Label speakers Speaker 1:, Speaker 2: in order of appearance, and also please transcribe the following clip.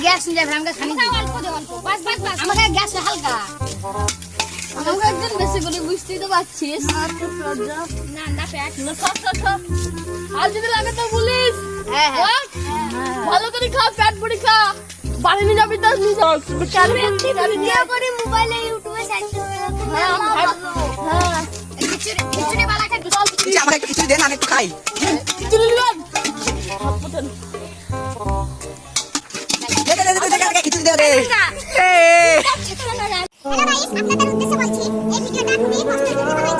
Speaker 1: gas নিয়ে যাবে আমাকে খানি অল্প দে অল্প বাস বাস বাস আমাকে গ্যাস হালকা আমাকে একজন বেশি করে বুঝতেই তো পারছিস না না প্যাক না সব আর যদি লাগে তো বলিস হ্যাঁ হ্যাঁ ভালো করে খা পেট ভরে খা বাড়ি নিয়ে যাবি তো নিয়ে যাও ভিডিও করে মোবাইলে ইউটিউবে সার্চ করে হ্যাঁ খিচুড়ি বালা খাই চল
Speaker 2: আমাকে একটু খিচুড়ি দেন আমি একটু খাই
Speaker 1: খিচুড়ি দেন
Speaker 2: খিচুড়ি দে রে
Speaker 3: হ্যালো গাইস আপনাদের উদ্দেশ্যে বলছি এই ভিডিওটা খুবই কষ্টের জন্য